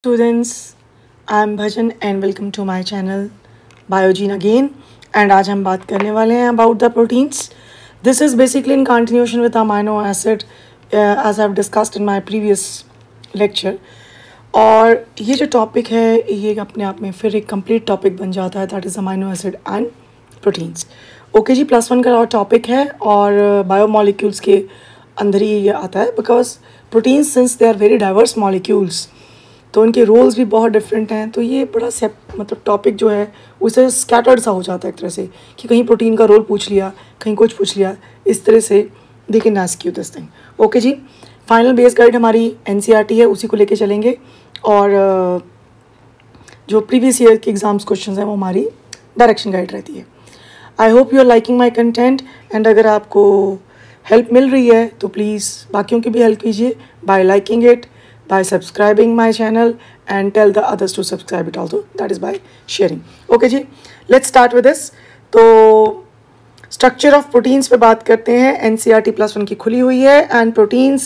Students, I'm Bhajan and welcome to my channel Biogene again. And आज हम बात करने वाले हैं about the proteins. This is basically in continuation with amino acid as I've discussed in my previous lecture. और ये जो topic है ये अपने आप में फिर एक कंप्लीट टॉपिक बन जाता है, that is amino acid and proteins. Okay जी, +1 का टॉपिक है और बायोमोलिक्यूल्स के अंदर ही ये आता है because proteins since they are very diverse molecules तो उनके रोल्स भी बहुत डिफरेंट हैं. तो ये बड़ा मतलब टॉपिक जो है उसे स्कैटर्ड सा हो जाता है एक तरह से कि कहीं प्रोटीन का रोल पूछ लिया, कहीं कुछ पूछ लिया, इस तरह से they can ask you this thing. Okay जी, फाइनल बेस गाइड हमारी NCERT है, उसी को लेके चलेंगे. और जो प्रीवियस ईयर के एग्ज़ाम्स क्वेश्चन हैं वो हमारी डायरेक्शन गाइड रहती है. I hope you are liking my content and अगर आपको हेल्प मिल रही है तो प्लीज़ बाकियों की भी हेल्प कीजिए bye liking it, by subscribing my channel and tell the others to subscribe it also, that is by sharing. Okay जी, let's start with this. तो structure of proteins पे बात करते हैं. NCERT +1 की खुली हुई है and proteins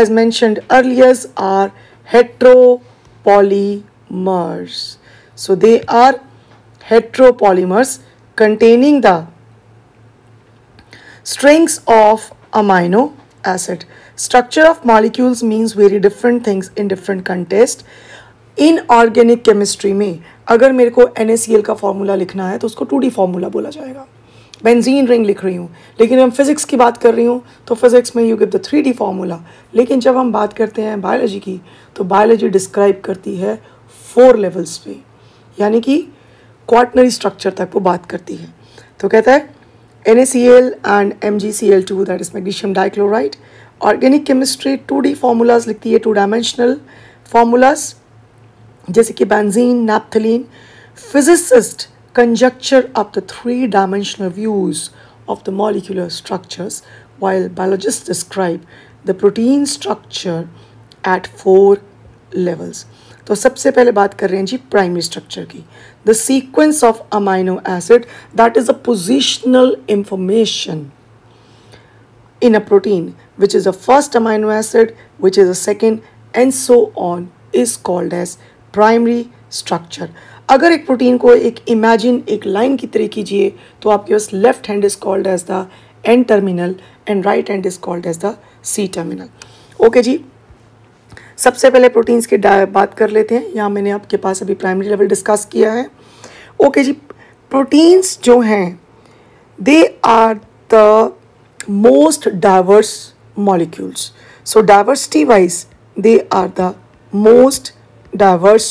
as mentioned earlier are heteropolymers. So they are heteropolymers containing the strings of amino acid. Structure of molecules means very different things in different context. In organic chemistry में अगर मेरे को NaCl का formula लिखना है तो उसको 2D formula बोला जाएगा. बेंजीन रिंग लिख रही हूँ, लेकिन हम फिज़िक्स की बात कर रही हूँ तो फिज़िक्स में you give the 3D formula. लेकिन जब हम बात करते हैं बायोलॉजी की तो बायोलॉजी डिस्क्राइब करती है 4 लेवल्स पे, यानी कि क्वाटनरी स्ट्रक्चर तक वो बात करती है. तो कहता है NaCl and MgCl2 that is magnesium dichloride. Organic chemistry 2D formulas लिखती है, 2 डायमेंशनल फार्मूलाज जैसे कि benzene, naphthalene. Physicist conjecture of the 3 dimensional views of the molecular structures while biologists describe the protein structure at 4 levels. तो सबसे पहले बात कर रहे हैं जी प्राइमरी स्ट्रक्चर की. The sequence of amino acid, that is a positional information in a protein, which is the first amino acid, which is the second, and so on, is called as primary structure. अगर एक protein को एक imagine एक line की तरह कीजिए तो आपके पास left hand is called as the N terminal and right hand is called as the C terminal. Okay जी, सबसे पहले प्रोटीन्स की बात कर लेते हैं. यहाँ मैंने आपके पास अभी प्राइमरी लेवल डिस्कस किया है. ओके जी, प्रोटीन्स जो हैं they are the most diverse molecules. So diversity wise they are the most diverse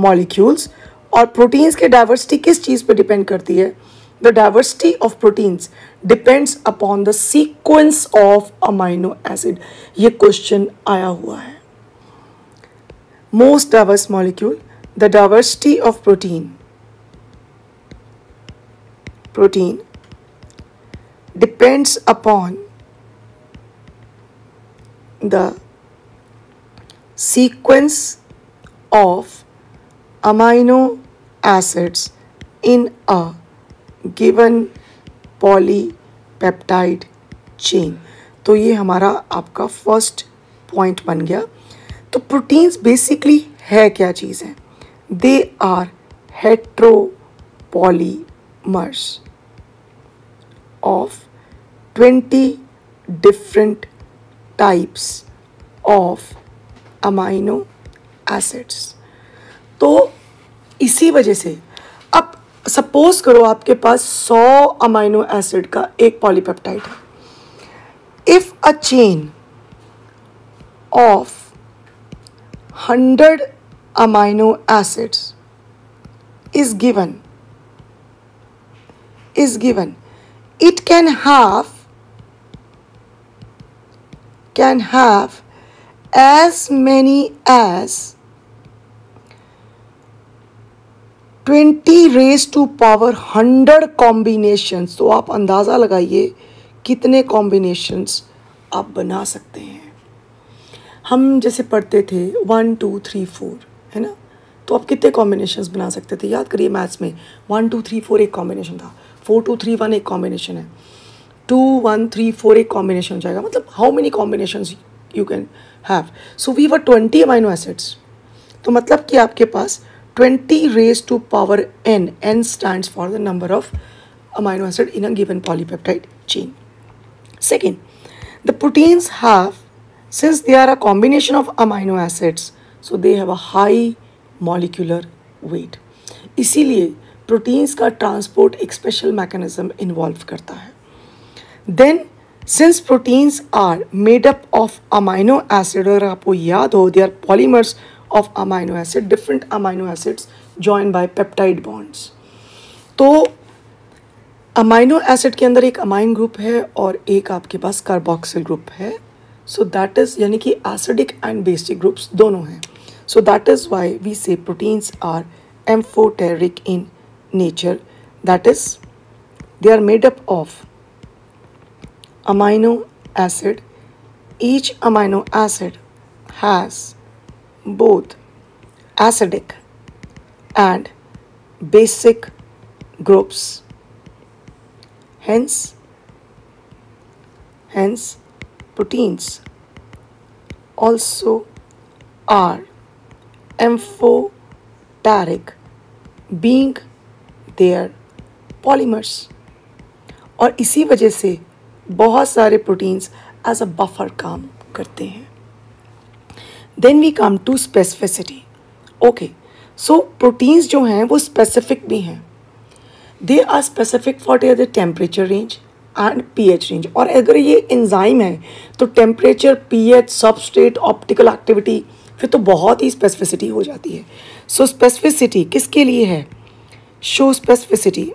molecules. और प्रोटीन्स के डाइवर्सिटी किस चीज़ पे डिपेंड करती है? The diversity of proteins depends upon the sequence of amino acid. ये question आया हुआ है. Most diverse molecule, the diversity of protein depends upon the sequence of amino acids in a given polypeptide chain. तो ये हमारा आपका first point बन गया. तो प्रोटीन्स बेसिकली है क्या चीज़ है? They are heteropolymers of 20 different types of amino acids. तो इसी वजह से अब सपोज करो आपके पास 100 अमाइनो एसिड का एक पॉलीपेप्टाइड है. If a chain of 100 amino acids is given, it can have as many as 20 raised to power 100 combinations. तो आप अंदाज़ा लगाइए कितने combinations आप बना सकते हैं. हम जैसे पढ़ते थे 1 2 3 4 है ना, तो आप कितने कॉम्बिनेशंस बना सकते थे? याद करिए मैथ्स में 1 2 3 4 एक कॉम्बिनेशन था, 4 2 3 1 एक कॉम्बिनेशन है, 2 1 3 4 एक कॉम्बिनेशन हो जाएगा. मतलब how many combinations you can have. So we were 20 amino acids. तो मतलब कि आपके पास 20 raised to power n, n stands for the number of amino acid in a given polypeptide chain. Second, the proteins have, since they are a combination of amino acids, so they have a high molecular weight. इसीलिए proteins का transport एक special mechanism involve करता है. Then since proteins are made up of amino acid, अगर आपको याद हो, they are polymers of amino acid, different amino acids join by peptide bonds. तो अमाइनो एसिड के अंदर एक अमाइन ग्रुप है और एक आपके पास कार्बोक्सिल ग्रुप है. सो दैट इज़, यानी कि एसिडिक एंड बेसिक ग्रुप्स दोनों हैं. So that is why we say proteins are amphoteric in nature, that is they are made up of amino acid. Each amino acid has both acidic and basic groups. Hence proteins also are amphoteric, being their polymers. और इसी वजह से बहुत सारे proteins as a buffer काम करते हैं. Then we come to specificity. Okay, so proteins जो हैं वो स्पेसिफिक भी हैं. They are specific for their temperature range and pH range. और अगर ये एंजाइम है तो temperature, pH, substrate, optical activity, फिर तो बहुत ही स्पेसिफिसिटी हो जाती है. सो स्पेसिफिसिटी किसके लिए है? Show specificity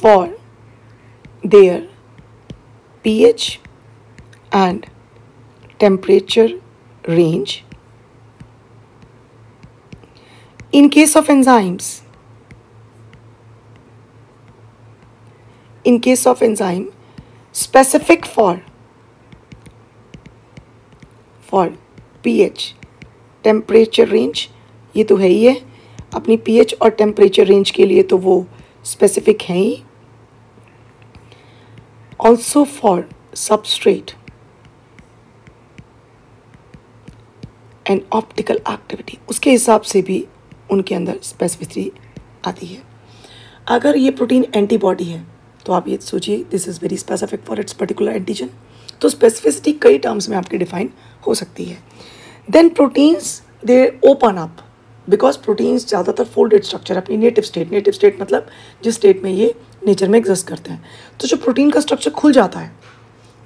for their pH and temperature range. In case of enzyme, specific for pH, temperature range, ये तो है ही है. अपनी pH और temperature range के लिए तो वो specific हैं ही. Also for substrate and optical activity, उसके हिसाब से भी उनके अंदर स्पेसिफिसिटी आती है. अगर ये प्रोटीन एंटीबॉडी है तो आप ये सोचिए, this is very specific for its particular antigen. तो स्पेसिफिसिटी कई टर्म्स में आपकी डिफाइन हो सकती है. Then proteins they open up, because proteins ज़्यादातर फोल्डेड स्ट्रक्चर अपनी नेटिव स्टेट मतलब जिस स्टेट में ये नेचर में एग्जिस्ट करते हैं, तो जो प्रोटीन का स्ट्रक्चर खुल जाता है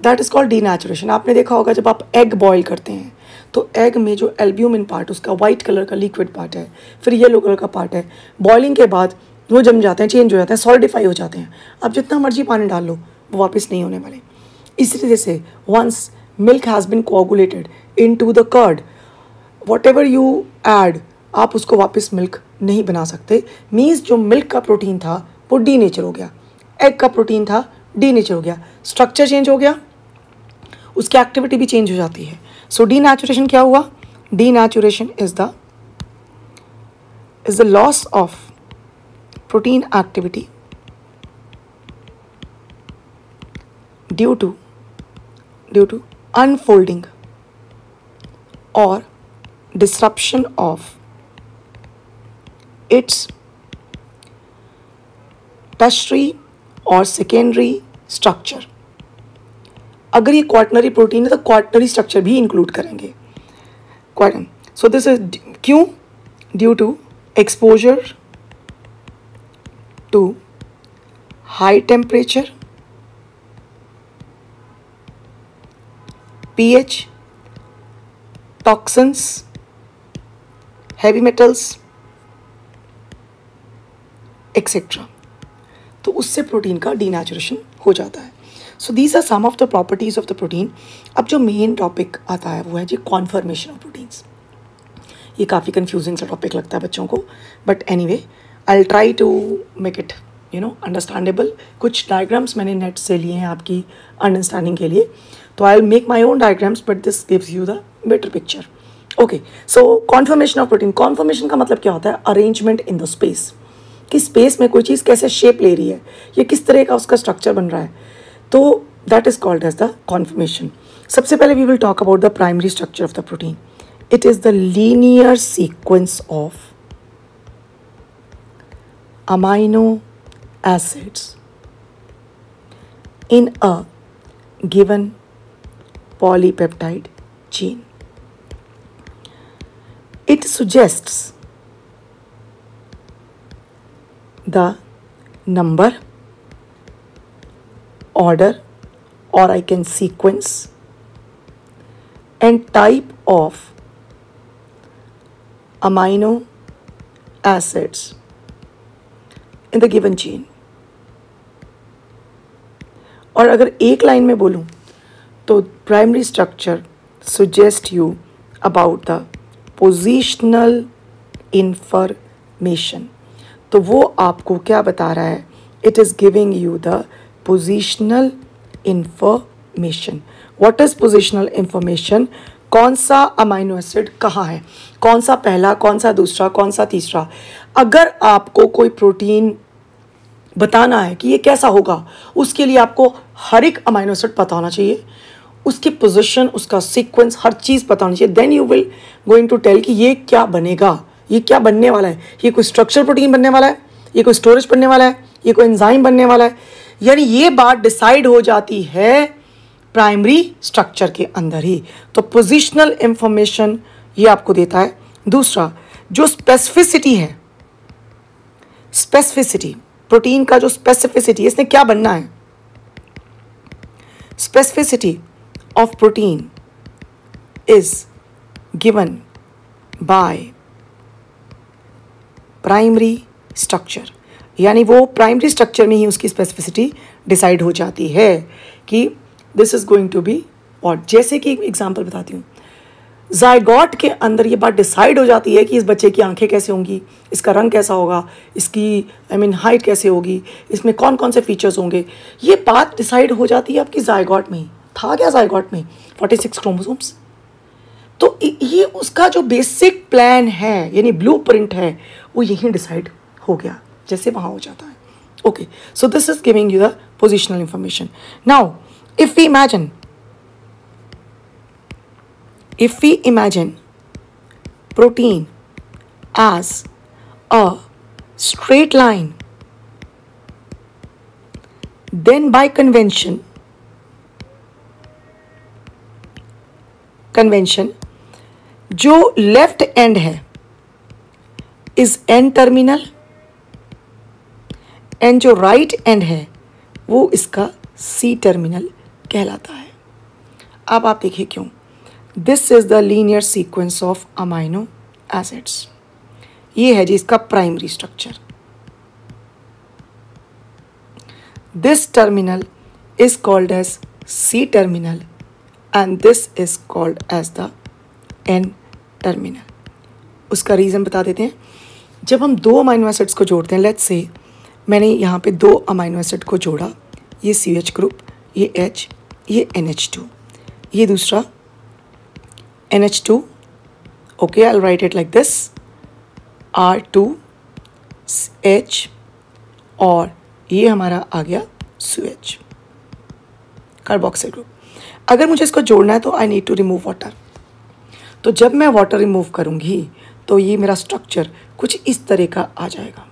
दैट इज़ कॉल्ड डीनेचुरेशन. आपने देखा होगा जब आप एग बॉयल करते हैं तो एग में जो एल्ब्यूमिन पार्ट, उसका वाइट कलर का लिक्विड पार्ट है, फिर येलो कलर का पार्ट है, बॉइलिंग के बाद वो जम जाते हैं, चेंज हो जाते हैं, सॉलिडिफाई हो जाते हैं. अब जितना मर्जी पानी डाल लो वो वापस नहीं होने वाले. इसी वजह से once milk has been coagulated into the curd, whatever you add, आप उसको वापस मिल्क नहीं बना सकते. मीन्स जो मिल्क का प्रोटीन था वो डीनेचर हो गया, एग का प्रोटीन था डीनेचर हो गया, स्ट्रक्चर चेंज हो गया, उसकी एक्टिविटी भी चेंज हो जाती है. सो डीनेचुरेशन क्या हुआ? Denaturation is the loss of protein activity due to unfolding or disruption of its tertiary or secondary structure. अगर ये क्वाटनरी प्रोटीन है तो क्वाटनरी स्ट्रक्चर भी इंक्लूड करेंगे. सो दिस इज क्यों? Due to exposure to high temperature, pH, toxins, heavy metals, etc. तो उससे protein का डीनेचुरेशन हो जाता है. So these are some of the properties of the protein. अब जो मेन टॉपिक आता है वो है जी कॉन्फर्मेशन ऑफ प्रोटीन्स. ये काफ़ी कंफ्यूजिंग सा टॉपिक लगता है बच्चों को, but anyway I will try to make it understandable. कुछ डायग्राम्स मैंने नेट से लिए हैं आपकी अंडरस्टैंडिंग के लिए, तो I will make my own diagrams but this gives you the better picture. Okay, so conformation of protein. Conformation का मतलब क्या होता है? अरेंजमेंट इन द स्पेस, कि स्पेस में कोई चीज़ कैसे शेप ले रही है, ये किस तरह का उसका स्ट्रक्चर बन रहा है. तो that is called as the conformation. सबसे पहले we will talk about the primary structure of the protein. It is the linear sequence of amino acids in a given polypeptide chain. It suggests the number, order, or I can sequence and type of amino acids in the given chain. और अगर एक line में बोलूँ तो primary structure suggest you about the positional information. तो वो आपको क्या बता रहा है? It is giving you the positional information. What is positional information? कौन सा अमाइनो एसिड कहाँ है, कौन सा पहला, कौन सा दूसरा, कौन सा तीसरा. अगर आपको कोई प्रोटीन बताना है कि ये कैसा होगा, उसके लिए आपको हर एक अमाइनो एसिड पता होना चाहिए, उसकी पोजीशन, उसका सीक्वेंस, हर चीज़ पता होनी चाहिए. Then you will going to tell कि ये क्या बनेगा, ये क्या बनने वाला है, ये कोई स्ट्रक्चर प्रोटीन बनने वाला है, ये कोई स्टोरेज बनने वाला है, ये कोई एंजाइम बनने वाला है. यानी ये बात डिसाइड हो जाती है प्राइमरी स्ट्रक्चर के अंदर ही. तो पोजिशनल इंफॉर्मेशन ये आपको देता है. दूसरा जो स्पेसिफिसिटी है, स्पेसिफिसिटी प्रोटीन का जो स्पेसिफिसिटी, इसने क्या बनना है. Specificity of protein is given by primary structure. यानी वो प्राइमरी स्ट्रक्चर में ही उसकी स्पेसिफिसिटी डिसाइड हो जाती है कि this is going to be what. जैसे कि एक एग्जांपल बताती हूँ, जायगॉट के अंदर ये बात डिसाइड हो जाती है कि इस बच्चे की आंखें कैसे होंगी, इसका रंग कैसा होगा, इसकी हाइट कैसे होगी, इसमें कौन कौन से फीचर्स होंगे. ये बात डिसाइड हो जाती है आपकी जायगॉट में ही. था क्या जायगॉट में 46 क्रोमोसोम्स. तो ये उसका जो बेसिक प्लान है, यानी ब्लूप्रिंट है, वो यहीं डिसाइड हो गया जैसे वहाँ हो जाता है. Okay, so this is giving you the positional information. Now if we imagine protein as a straight line, then by convention जो लेफ्ट एंड है इज एन टर्मिनल एंड जो राइट एंड है वो इसका सी टर्मिनल कहलाता है. अब आप देखिए क्यों. This is the linear sequence of amino acids. ये है जी इसका primary structure. This terminal is called as C terminal and this is called as the N terminal. उसका रीज़न बता देते हैं. जब हम दो अमाइनो एसिड्स को जोड़ते हैं, लेट्स से मैंने यहाँ पे दो अमाइनो एसिड को जोड़ा, ये CH ग्रुप, ये H, ये NH2, ये दूसरा NH2. Okay, I will write it like this, R2H, और ये हमारा आ गया CH, कार्बोक्सिल ग्रुप. अगर मुझे इसको जोड़ना है तो I need to remove water. तो जब मैं वाटर रिमूव करूँगी तो ये मेरा स्ट्रक्चर कुछ इस तरह का आ जाएगा.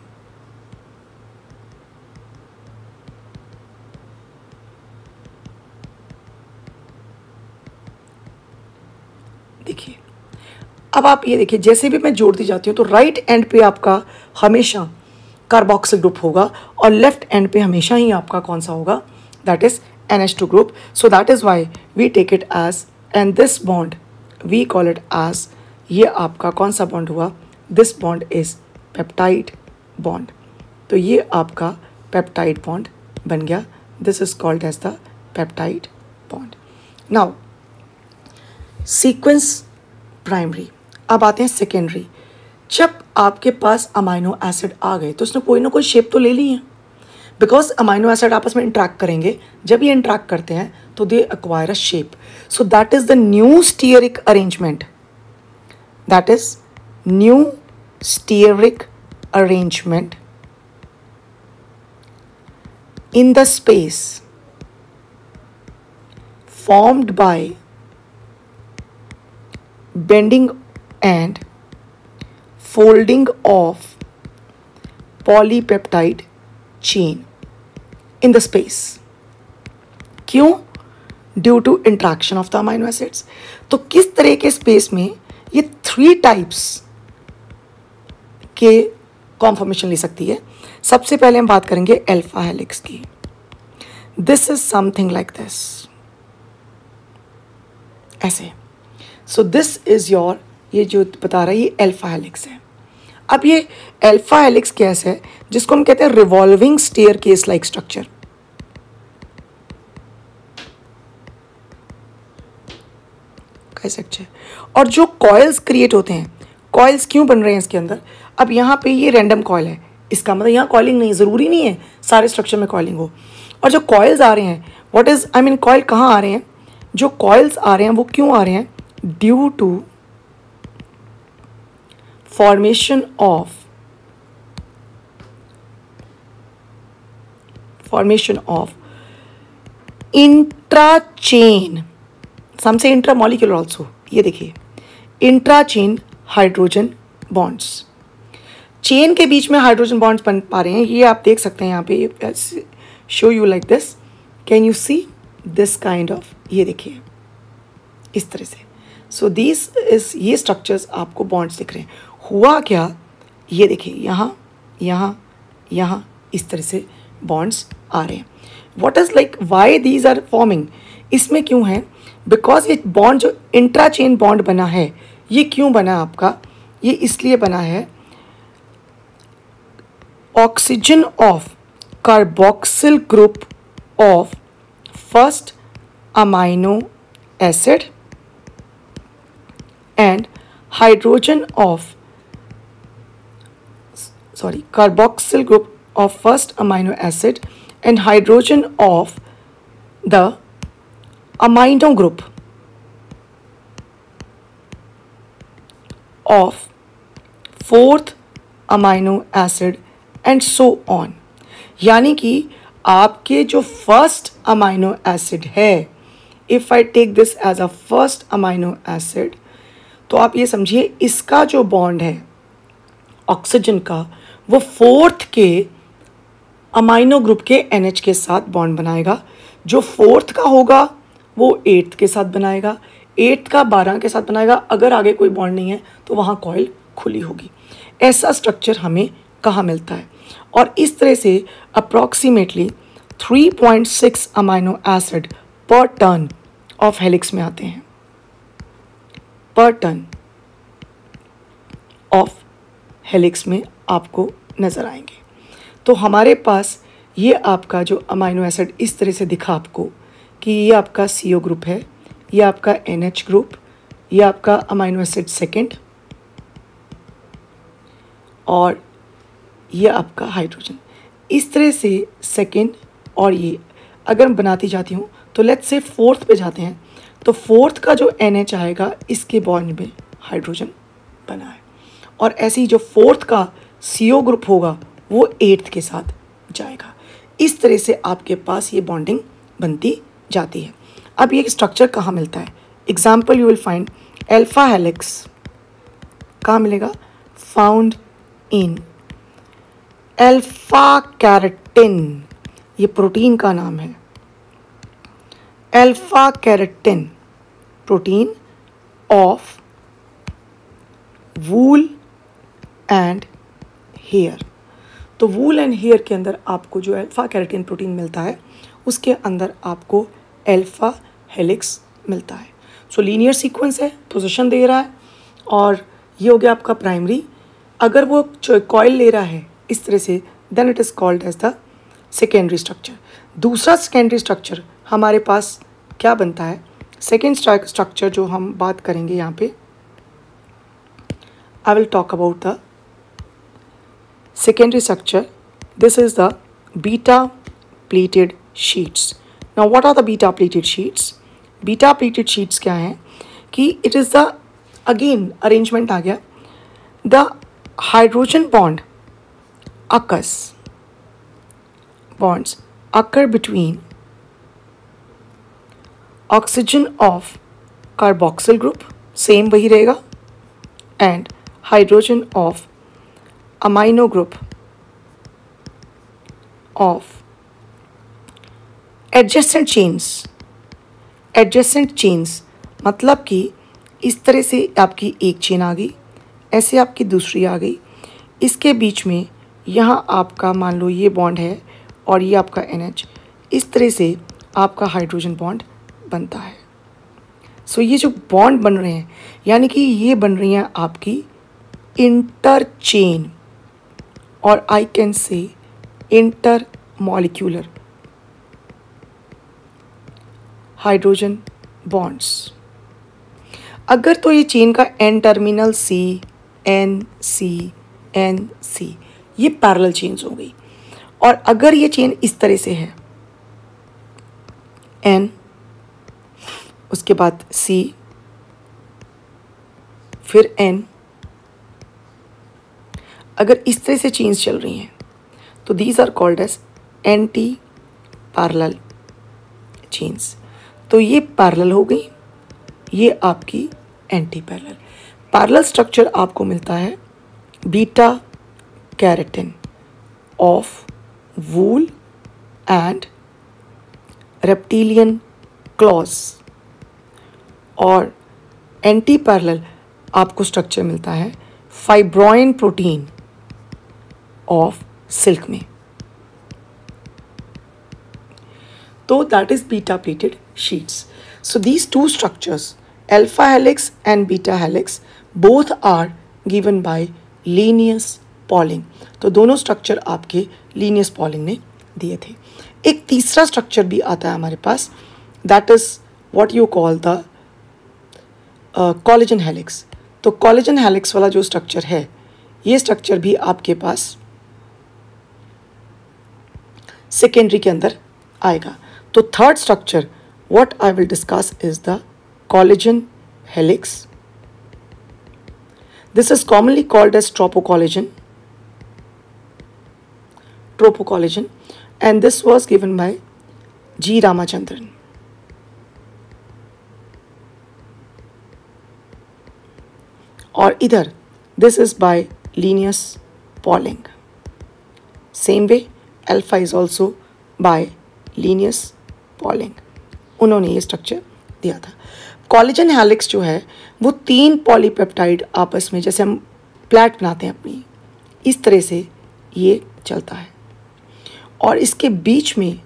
देखिए, अब आप ये देखिए, जैसे भी मैं जोड़ती जाती हूँ तो राइट एंड पे आपका हमेशा कार्बोक्सिल ग्रुप होगा और लेफ्ट एंड पे हमेशा ही आपका कौन सा होगा, that is NH2 group. So that is why we take it as, and this bond we call it as, ये आपका कौन सा बॉन्ड हुआ, this bond is peptide bond. तो ये आपका पेप्टाइड बॉन्ड बन गया. This is called as the peptide bond. Now sequence primary. अब आते हैं सेकेंडरी. जब आपके पास अमाइनो एसिड आ गए तो उसने कोई ना कोई शेप तो ले ली है, बिकॉज अमाइनो एसिड आपस में इंट्रैक्ट करेंगे. जब ये इंट्रैक्ट करते हैं तो they acquire a shape. So that is the new steric arrangement. That is new steric arrangement in the space formed by bending and folding of polypeptide chain in the space. क्यों? Due to interaction of the amino acids. तो किस तरह के space में ये 3 types के conformation ले सकती है? सबसे पहले हम बात करेंगे अल्फा हेलिक्स की। This is something like this, ऐसे। सो दिस इज योर, ये जो बता रहा है ये अल्फा हेलिक्स है। अब ये अल्फा हेलिक्स कैसे है, जिसको हम कहते हैं revolving staircase like structure. कैसे? और जो कॉइल्स क्रिएट होते हैं, कॉइल्स क्यों बन रहे हैं इसके अंदर? अब यहाँ पे ये रैंडम कॉइल है, इसका मतलब यहाँ कॉइलिंग नहीं, ज़रूरी नहीं है सारे स्ट्रक्चर में कॉइलिंग हो। और जो कॉइल्स आ रहे हैं, what is I mean coil कहाँ आ रहे हैं? जो कॉइल्स आ रहे हैं वो क्यों आ रहे हैं? ड्यू टू फॉर्मेशन ऑफ इंट्राचेन, सम से इंट्रामॉलिक्यूलर ऑल्सो। ये देखिए इंट्राचेन हाइड्रोजन बॉन्ड्स, चेन के बीच में हाइड्रोजन बॉन्ड्स बन पा रहे हैं। ये आप देख सकते हैं यहाँ पे, show you like this, can you see this kind of, ये देखिए इस तरह से। सो दिस इज, ये स्ट्रक्चर्स आपको बॉन्ड्स दिख रहे हैं। हुआ क्या, ये देखिए यहाँ यहाँ यहाँ इस तरह से बॉन्ड्स आ रहे हैं। What is like why these are forming, इसमें क्यों है? बिकॉज ये बॉन्ड जो इंट्राचेन बॉन्ड बना है, ये क्यों बना आपका? ये इसलिए बना है, oxygen of carboxyl group of first amino acid and hydrogen of carboxyl group of first amino acid and hydrogen of the amino group of fourth amino acid and so on। यानी कि आपके जो फर्स्ट अमाइनो एसिड है, if I take this as a first amino acid, तो आप ये समझिए इसका जो बॉन्ड है ऑक्सीजन का, वो फोर्थ के अमाइनो ग्रुप के NH के साथ बॉन्ड बनाएगा। जो फोर्थ का होगा वो 8th के साथ बनाएगा, 8th का 12 के साथ बनाएगा। अगर आगे कोई बॉन्ड नहीं है तो वहाँ कॉइल खुली होगी। ऐसा स्ट्रक्चर हमें कहाँ मिलता है? और इस तरह से अप्रॉक्सीमेटली 3.6 अमाइनो एसिड पर टन ऑफ हेलिक्स में आते हैं, पर टन ऑफ हेलिक्स में आपको नज़र आएंगे। तो हमारे पास ये आपका जो अमाइनो एसिड इस तरह से दिखा आपको कि ये आपका CO ग्रुप है, ये आपका NH ग्रुप, ये आपका अमाइनो एसिड सेकेंड, और ये आपका हाइड्रोजन। इस तरह से सेकेंड और ये अगर मैं बनाती जाती हूँ तो लेट्स से फोर्थ पे जाते हैं, तो फोर्थ का जो NH आएगा इसके बॉन्ड में हाइड्रोजन बना है, और ऐसे ही जो फोर्थ का CO ग्रुप होगा वो 8th के साथ जाएगा। इस तरह से आपके पास ये बॉन्डिंग बनती जाती है। अब ये स्ट्रक्चर कहाँ मिलता है? Example you will find alpha helix कहाँ मिलेगा? फाउंड इन अल्फा कैरेटिन, ये प्रोटीन का नाम है। Alpha keratin protein of wool and hair. तो वूल एंड हेयर के अंदर आपको जो अल्फा कैरेटिन प्रोटीन मिलता है, उसके अंदर आपको अल्फा हेलिक्स मिलता है। सो लीनियर सीक्वेंस है, पोजीशन दे रहा है, और ये हो गया आपका प्राइमरी। अगर वो कॉइल ले रहा है इस तरह से, then it is called as the secondary structure. दूसरा सेकेंडरी स्ट्रक्चर हमारे पास क्या बनता है? सेकेंड स्ट्रक्चर जो हम बात करेंगे यहाँ पे, I will talk about the secondary structure. This is the beta pleated sheets. Now what are the beta pleated sheets? Beta pleated sheets क्या हैं कि it is the again arrangement आ गया, the hydrogen bond occurs, bonds occur between oxygen of carboxyl group same वही रहेगा, and hydrogen of amino group of adjacent chains. Adjacent chains मतलब कि इस तरह से आपकी एक चेन आ गई, ऐसे आपकी दूसरी आ गई, इसके बीच में यहाँ आपका मान लो ये बॉन्ड है और ये आपका NH, इस तरह से आपका हाइड्रोजन बॉन्ड बनता है। सो ये जो बॉन्ड बन रहे हैं यानी कि ये बन रही हैं आपकी इंटर चेन, और I can say inter molecular hydrogen bonds. अगर तो ये चेन का एन टर्मिनल C ये पैरेलल चेन्स हो गई, और अगर ये चेन इस तरह से है N, उसके बाद C, फिर N, अगर इस तरह से चेन्स चल रही हैं तो these are called as anti parallel chains. तो ये पैरेलल हो गई, ये आपकी एंटी पैरेलल। पैरेलल स्ट्रक्चर आपको मिलता है beta carotene of wool and reptilian clause, और एंटी पैरेलल आपको स्ट्रक्चर मिलता है फाइब्रोइन प्रोटीन ऑफ सिल्क में। तो that is beta pleated sheets. So these two structures alpha helix and beta helix both are given by Linnaeus Pauling। तो दोनों structure आपके Linnaeus Pauling ने दिए थे। एक तीसरा स्ट्रक्चर भी आता है हमारे पास, that is what you call the collagen helix. तो कोलेजन हेलिक्स वाला जो स्ट्रक्चर है, ये स्ट्रक्चर भी आपके पास सेकेंडरी के अंदर आएगा। तो third structure what I will discuss is the collagen helix. This is commonly called as tropocollagen, and this was given by G. Ramachandran. और इधर this is by Linnaeus Pauling. Same way, alpha is also by Linnaeus Pauling. उन्होंने ये structure दिया था। Collagen helix जो है वो 3 polypeptide आपस में, जैसे हम प्लेट बनाते हैं अपनी, इस तरह से ये चलता है, और इसके बीच में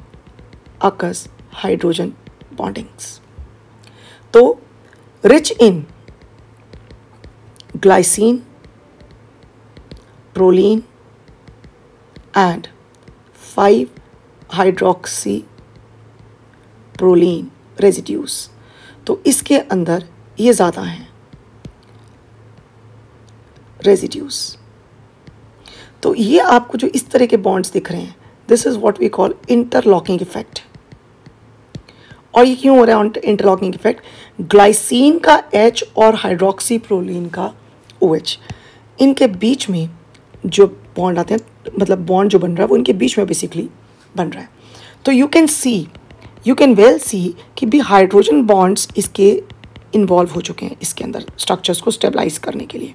अकस हाइड्रोजन बॉन्डिंग्स। तो rich in glycine, proline and 5 hydroxy proline residues, तो इसके अंदर ये ज़्यादा हैं रेजिड्यूज। तो ये आपको जो इस तरह के बॉन्ड्स दिख रहे हैं, this is what we call interlocking effect. और ये क्यों हो रहा है इंटरलॉकिंग इफेक्ट? ग्लाइसिन का H और हाइड्रोक्सी प्रोलीन का OH, इनके बीच में जो बॉन्ड आते हैं, मतलब बॉन्ड जो बन रहा है वो इनके बीच में बेसिकली बन रहा है। तो यू कैन वेल सी कि भी हाइड्रोजन बॉन्ड्स इसके इन्वॉल्व हो चुके हैं इसके अंदर स्ट्रक्चर्स को स्टेबलाइज करने के लिए।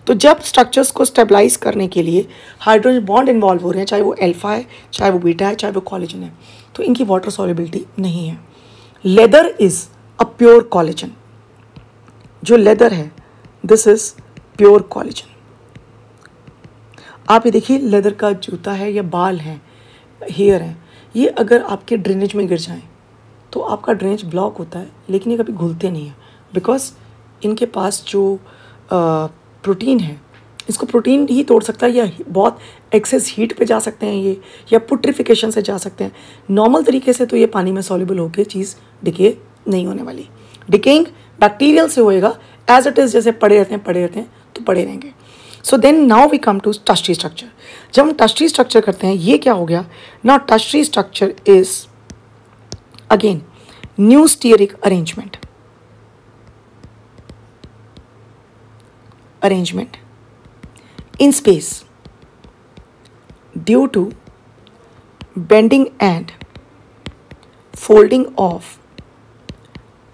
तो जब स्ट्रक्चर्स को स्टेबलाइज करने के लिए हाइड्रोजन बॉन्ड इन्वॉल्व हो रहे हैं, चाहे वो अल्फा है, चाहे वो बीटा है, चाहे वो कोलेजन है, तो इनकी वाटर सॉल्युबिलिटी नहीं है। Leather is a pure collagen. जो लेदर है दिस इज प्योर कोलेजन। आप ये देखिए, लेदर का जूता है या बाल हैं, हेयर हैं, ये अगर आपके ड्रेनेज में गिर जाएं तो आपका ड्रेनेज ब्लॉक होता है, लेकिन ये कभी घुलते नहीं हैं, बिकॉज इनके पास जो प्रोटीन है, इसको प्रोटीन ही तोड़ सकता है, या बहुत एक्सेस हीट पे जा सकते हैं ये, या पुट्रिफिकेशन से जा सकते हैं। नॉर्मल तरीके से तो ये पानी में सॉल्युबल होकर चीज़ डिके नहीं होने वाली। डिकेइंग बैक्टीरियल से होएगा, एज इट इज़ जैसे पड़े रहते हैं तो पड़े रहेंगे। So then now we come to tertiary structure. जब हम टर्शरी स्ट्रक्चर करते हैं, ये क्या हो गया? Now tertiary structure is again new stearic arrangement in space due to bending and folding of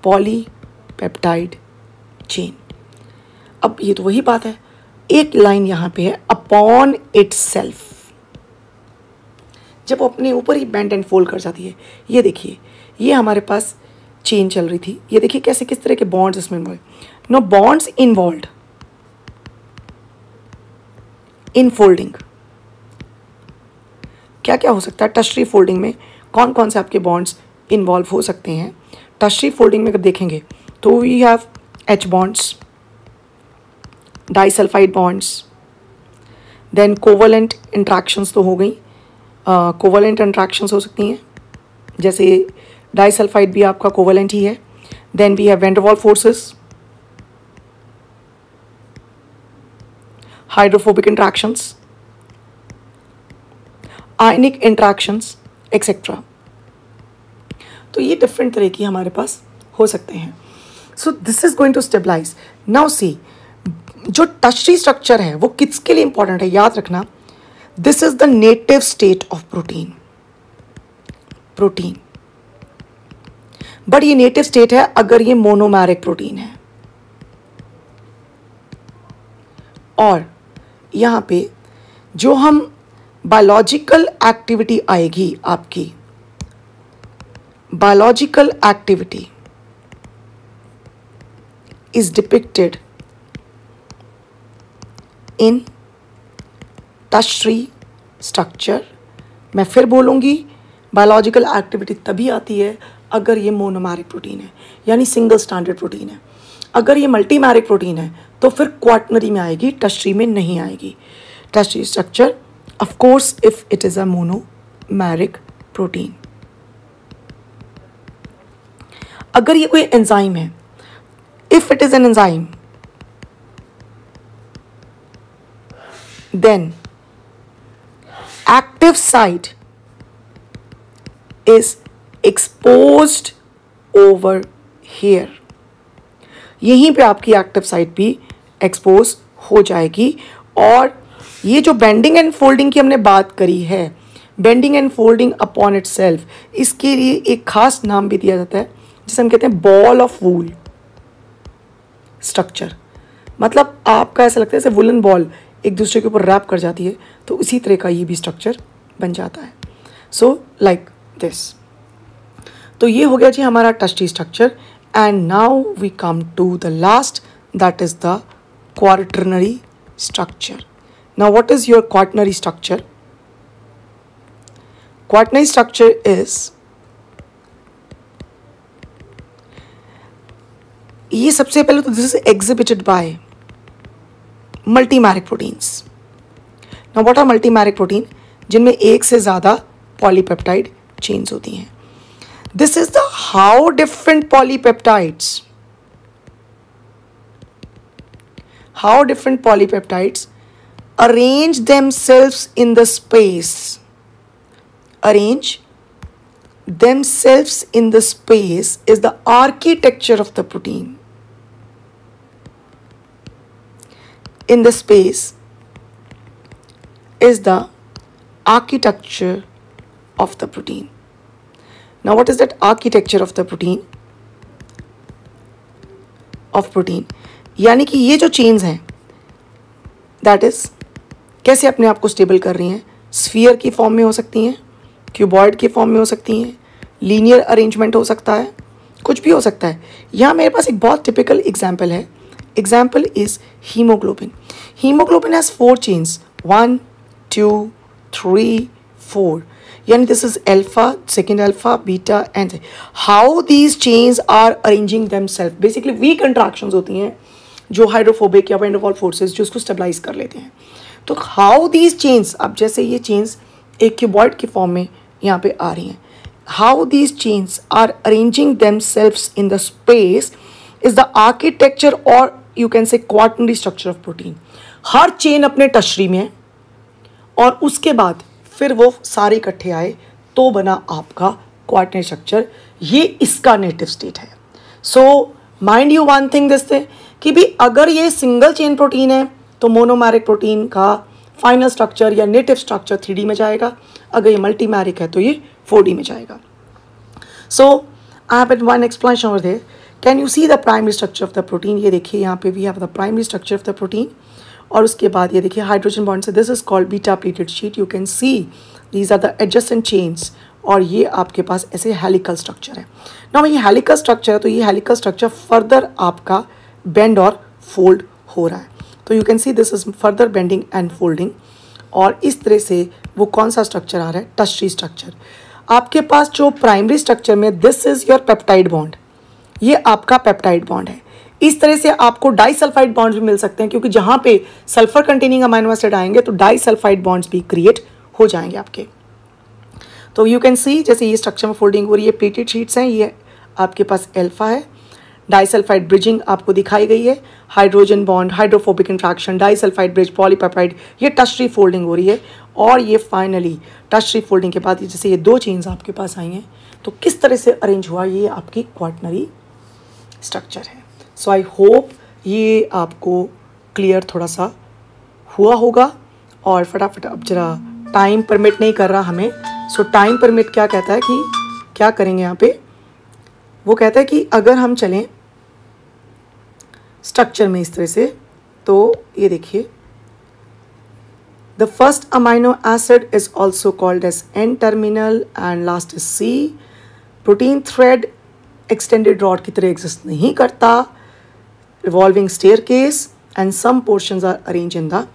polypeptide chain. अब ये तो वही बात है, एक लाइन यहाँ पे है अपॉन इटसेल्फ, जब वो अपने ऊपर ही बेंड एंड फोल्ड कर जाती है। ये देखिए, ये हमारे पास चेन चल रही थी, ये देखिए कैसे किस तरह के बॉन्ड्स इसमें involve. No bonds involved in folding, क्या क्या हो सकता है टर्शरी फोल्डिंग में, कौन कौन से आपके बॉन्ड्स इन्वॉल्व हो सकते हैं। टर्शरी फोल्डिंग में अगर देखेंगे तो we have H bonds, disulphide bonds, then covalent interactions तो हो गई, कोवलेंट इंट्रैक्शंस हो सकती हैं, जैसे डाइसल्फाइड भी आपका कोवलेंट ही है। Then we have van der Waals forces, hydrophobic interactions, ionic interactions etcetera. तो ये डिफरेंट तरह की हमारे पास हो सकते हैं। So this is going to stabilise. Now see, जो टर्शरी स्ट्रक्चर है वो किसके लिए इंपॉर्टेंट है, याद रखना, this is the native state of protein. But ये नेटिव स्टेट है अगर ये मोनोमेरिक प्रोटीन है। और यहां पे जो हम बायोलॉजिकल एक्टिविटी आएगी, आपकी biological activity is depicted in tertiary structure. मैं फिर बोलूँगी, बायोलॉजिकल एक्टिविटी तभी आती है अगर ये मोनोमेरिक प्रोटीन है, यानी सिंगल स्टैंडर्ड प्रोटीन है। अगर ये मल्टीमेरिक प्रोटीन है तो फिर क्वाटनरी में आएगी, टर्शरी में नहीं आएगी। Tertiary structure of course if it is a monomeric protein. अगर ये कोई एंजाइम है, if it is an enzyme, then active site is exposed over here। यहीं पे आपकी एक्टिव साइट भी एक्सपोज हो जाएगी। और ये जो बेंडिंग एंड फोल्डिंग की हमने बात करी है, bending and folding upon itself, इसके लिए एक खास नाम भी दिया जाता है जिसे हम कहते हैं बॉल ऑफ वूल स्ट्रक्चर। मतलब आपका ऐसा लगता है जैसे वुलन बॉल एक दूसरे के ऊपर रैप कर जाती है, तो इसी तरह का ये भी स्ट्रक्चर बन जाता है। So like this. तो ये हो गया जी हमारा tertiary structure. And now we come to the last, that is the quaternary structure. Now what is your quaternary structure? Quaternary structure is, ये सबसे पहले तो this is exhibited by multimeric proteins. Now what are multimeric protein? जिनमें एक से ज़्यादा polypeptide chains होती हैं। This is the how different polypeptides arrange themselves in the space, is the architecture of the protein. In the space is the architecture of the protein. Now what is that architecture of the protein? यानी कि ये जो chains हैं, that is कैसे अपने आप को stable कर रही हैं। स्फीयर की फॉर्म में हो सकती हैं, क्यूबॉइड की फॉर्म में हो सकती हैं, लीनियर अरेंजमेंट हो सकता है, कुछ भी हो सकता है। यहाँ मेरे पास एक बहुत टिपिकल एग्जाम्पल है। Example is hemoglobin. Hemoglobin has 4 chains, 1, 2, 3, 4. Yani this is alpha, second alpha, beta and how these chains are arranging themselves. Basically weak interactions होती हैं जो हाइड्रोफोबिक या वैन डर वाल्स फोर्सेस जो उसको स्टेबलाइज कर लेते हैं। तो how these chains, अब जैसे ये chains एक क्यूबॉइड की फॉर्म में यहाँ पे आ रही हैं, how these chains are arranging themselves in the space is the architecture or you can say quaternary structure of protein. Her chain अपने टर्शरी में है और उसके बाद फिर वो सारे इकट्ठे आए तो बना आपका क्वाटरनरी स्ट्रक्चर। ये इसका नेटिव स्टेट है। So mind you one thing this थे कि भी अगर ये सिंगल चेन प्रोटीन है तो मोनोमेरिक प्रोटीन का फाइनल स्ट्रक्चर या नेटिव स्ट्रक्चर 3D में जाएगा, अगर ये मल्टीमेरिक है तो ये 4D में जाएगा। So I have one explanation over there can you see the primary structure of the protein? ये देखिए यहाँ पे we have the primary structure of the protein, और उसके बाद ये देखिए हाइड्रोजन बॉन्ड से this is called beta pleated sheet, you can see these are the adjacent chains, और ये आपके पास ऐसे हेलिकल स्ट्रक्चर है। नाउ ये हेलिकल स्ट्रक्चर है, तो ये हेलिकल स्ट्रक्चर फर्दर आपका बेंड और फोल्ड हो रहा है, तो you can see this is further bending and folding, और इस तरह से वो कौन सा स्ट्रक्चर आ रहा है? Tertiary structure. आपके पास जो प्राइमरी स्ट्रक्चर में this is your peptide bond, ये आपका पेप्टाइड बॉन्ड है। इस तरह से आपको डाइसल्फाइड बॉन्ड्स भी मिल सकते हैं, क्योंकि जहाँ पे सल्फर कंटेनिंग अमाइनो एसिड आएंगे तो डाइसल्फाइड बॉन्ड्स भी क्रिएट हो जाएंगे आपके। तो यू कैन सी जैसे ये स्ट्रक्चर में फोल्डिंग हो रही है, प्लेटेड शीट्स हैं, ये आपके पास अल्फा है, डाइसल्फाइड ब्रिजिंग आपको दिखाई गई है, hydrogen bond, hydrophobic interaction, disulphide bridge, polypeptide, ये टर्शियरी फोल्डिंग हो रही है, और ये फाइनली टर्शियरी फोल्डिंग के बाद जैसे ये दो चेन्स आपके पास आई हैं, तो किस तरह से अरेंज हुआ, ये आपकी क्वाटर्नरी स्ट्रक्चर है। सो आई होप ये आपको क्लियर थोड़ा सा हुआ होगा, और फटाफट अब जरा टाइम परमिट नहीं कर रहा हमें। सो टाइम परमिट क्या कहता है कि क्या करेंगे यहाँ पे, वो कहता है कि अगर हम चलें स्ट्रक्चर में इस तरह से, तो ये देखिए the first amino acid is also called as N terminal and last is C. Protein thread extended rod की तरह एग्जिस्ट नहीं करता, revolving staircase and some portions are arrange in the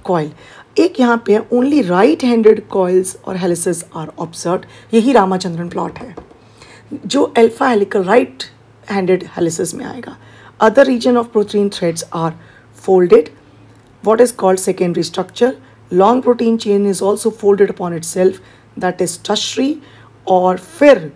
coil. एक यहाँ पे ओनली राइट हैंडेड कॉइल्स और helices are observed, यही Ramachandran plot है जो alpha helical right handed helices में आएगा। Other region of protein threads are folded, what is called secondary structure. Long protein chain is also folded upon itself, that is tertiary. और फिर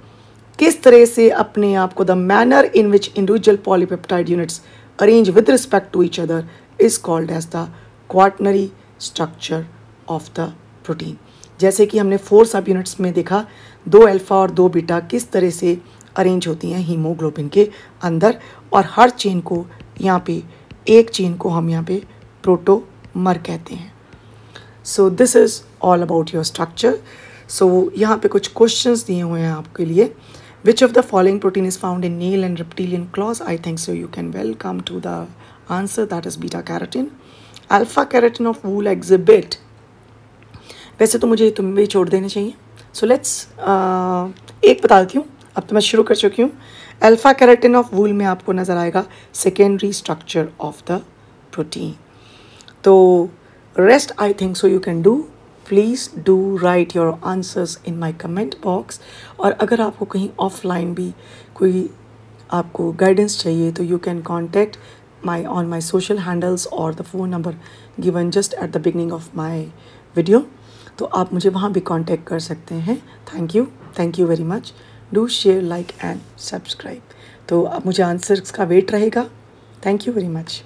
किस तरह से अपने आप को, the manner in which individual polypeptide units arrange with respect to each other is called as the quaternary structure of the protein. जैसे कि हमने 4 सब यूनिट्स में देखा, 2 अल्फा और 2 बीटा किस तरह से अरेंज होती हैं हीमोग्लोबिन के अंदर, और हर चेन को यहाँ पे, एक चेन को हम यहाँ पे प्रोटोमर कहते हैं। So this is all about your structure. So यहाँ पे कुछ क्वेश्चंस दिए हुए हैं आपके लिए। Which of the following protein is found in nail and reptilian claws? I think so you can well come to the answer, that is beta carotene. Alpha carotene of wool exhibit, वैसे तो मुझे तुम भी छोड़ देने चाहिए। So let's एक बता देती हूँ, अब तो मैं शुरू कर चुकी हूँ। अल्फा कैरोटीन ऑफ वूल में आपको नज़र आएगा secondary structure of the protein. तो rest I think so you can do. Please do write your answers in my comment box, और अगर आपको कहीं ऑफलाइन भी कोई आपको गाइडेंस चाहिए तो you can contact my on my social handles और the phone number given just at the beginning of my video, तो आप मुझे वहाँ भी कांटेक्ट कर सकते हैं। Thank you very much. Do share, like and subscribe. तो अब मुझे आंसर्स का वेट रहेगा। Thank you very much.